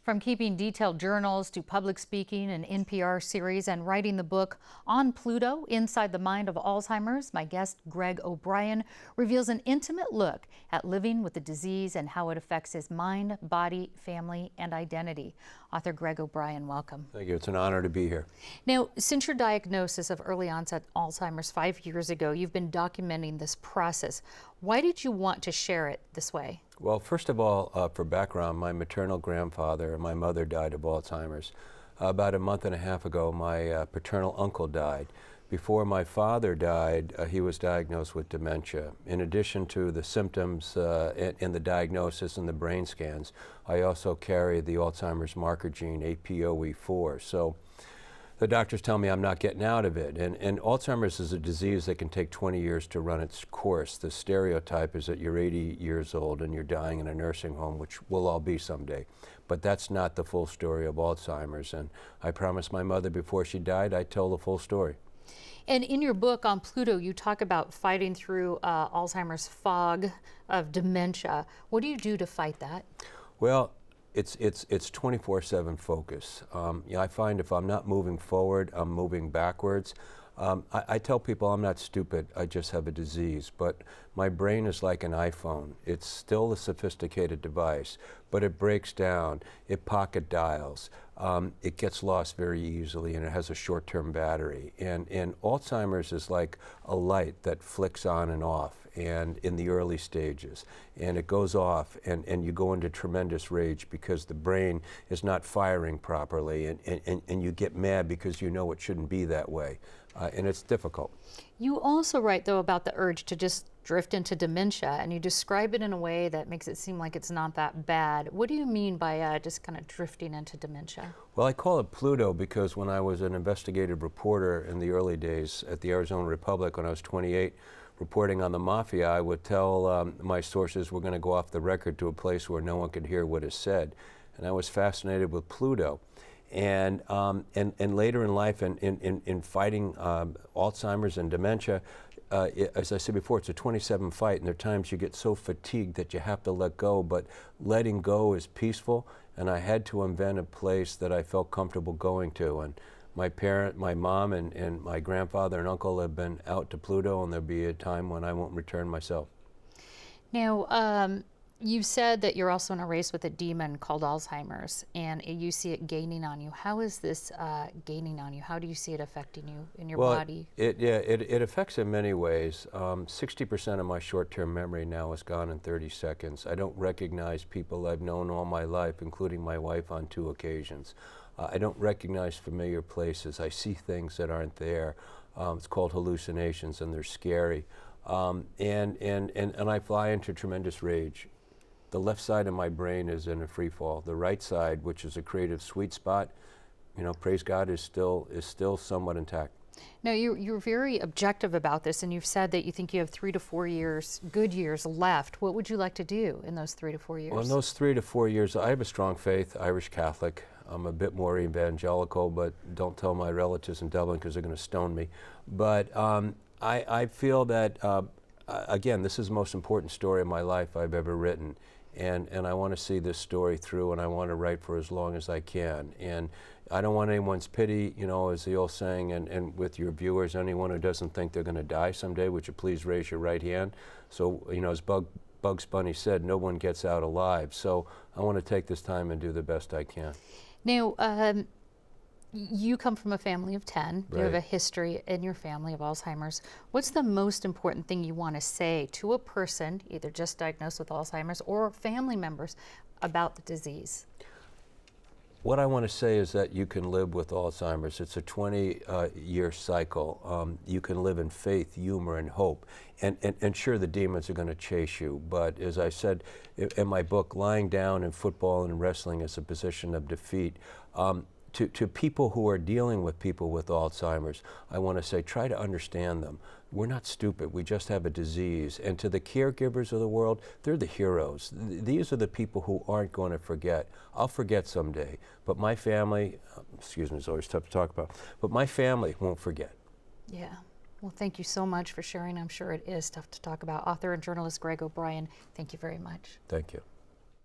From keeping detailed journals to public speaking, an NPR series, and writing the book On Pluto, Inside the Mind of Alzheimer's, my guest Greg O'Brien reveals an intimate look at living with the disease and how it affects his mind, body, family, and identity. Author Greg O'Brien, welcome. Thank you. It's an honor to be here. Now, since your diagnosis of early onset Alzheimer's 5 years ago, you've been documenting this process. Why did you want to share it this way? Well, first of all, for background, my maternal grandfather and my mother died of Alzheimer's. About a month and a half ago, my paternal uncle died. Before my father died, he was diagnosed with dementia. In addition to the symptoms and the diagnosis and the brain scans, I also carry the Alzheimer's marker gene, APOE4. So the doctors tell me I'm not getting out of it. And Alzheimer's is a disease that can take 20 years to run its course. The stereotype is that you're 80 years old and you're dying in a nursing home, which we'll all be someday. But that's not the full story of Alzheimer's. And I promised my mother before she died I'd tell the full story. And in your book on Pluto, you talk about fighting through Alzheimer's fog of dementia. What do you do to fight that? Well, it's 24/7 focus. I find if I'm not moving forward, I'm moving backwards. I tell people I'm not stupid, I just have a disease, but my brain is like an iPhone. It's still a sophisticated device, but it breaks down, it pocket dials, it gets lost very easily, and it has a short-term battery. And Alzheimer's is like a light that flicks on and off, and in the early stages, and it goes off, and you go into tremendous rage because the brain is not firing properly, and you get mad because you know it shouldn't be that way. And it's difficult. You also write, though, about the urge to just drift into dementia, and you describe it in a way that makes it seem like it's not that bad. What do you mean by just kind of drifting into dementia? Well, I call it Pluto because when I was an investigative reporter in the early days at the Arizona Republic when I was 28, reporting on the mafia, I would tell my sources we're going to go off the record to a place where no one could hear what is said. And I was fascinated with Pluto. And later in life, in fighting Alzheimer's and dementia, as I said before, it's a 27 fight, and there are times you get so fatigued that you have to let go, but letting go is peaceful, and I had to invent a place that I felt comfortable going to. And my mom and my grandfather and uncle have been out to Pluto, and there'll be a time when I won't return myself. Now, you said that you're also in a race with a demon called Alzheimer's, and you see it gaining on you. How is this gaining on you? How do you see it affecting you in your body? It affects in many ways. 60% of my short-term memory now is gone in 30 seconds. I don't recognize people I've known all my life, including my wife on 2 occasions. I don't recognize familiar places. I see things that aren't there. It's called hallucinations, and they're scary. And I fly into tremendous rage. The left side of my brain is in a free fall. The right side, which is a creative sweet spot, praise God, is still somewhat intact. Now, you're very objective about this, and you've said that you think you have 3 to 4 years, good years left. What would you like to do in those 3 to 4 years? Well, in those 3 to 4 years, I have a strong faith, Irish Catholic. I'm a bit more evangelical, but don't tell my relatives in Dublin because they're going to stone me. But I feel that, again, this is the most important story of my life I've ever written. And I want to see this story through, and I want to write for as long as I can. And I don't want anyone's pity, as the old saying, and with your viewers, anyone who doesn't think they're going to die someday, would you please raise your right hand? So, as Bugs Bunny said, no one gets out alive. So I want to take this time and do the best I can. Now, you come from a family of 10. Right. You have a history in your family of Alzheimer's. What's the most important thing you want to say to a person, either just diagnosed with Alzheimer's or family members, about the disease? What I want to say is that you can live with Alzheimer's. It's a 20-year cycle. You can live in faith, humor, and hope. And sure, the demons are going to chase you. But as I said in my book, lying down in football and wrestling is a position of defeat. To people who are dealing with people with Alzheimer's, I want to say, try to understand them. We're not stupid, we just have a disease. And to the caregivers of the world, they're the heroes. These are the people who aren't going to forget. I'll forget someday, but my family, excuse me, it's always tough to talk about, but my family won't forget. Yeah. Well, thank you so much for sharing. I'm sure it is tough to talk about. Author and journalist Greg O'Brien, thank you very much. Thank you.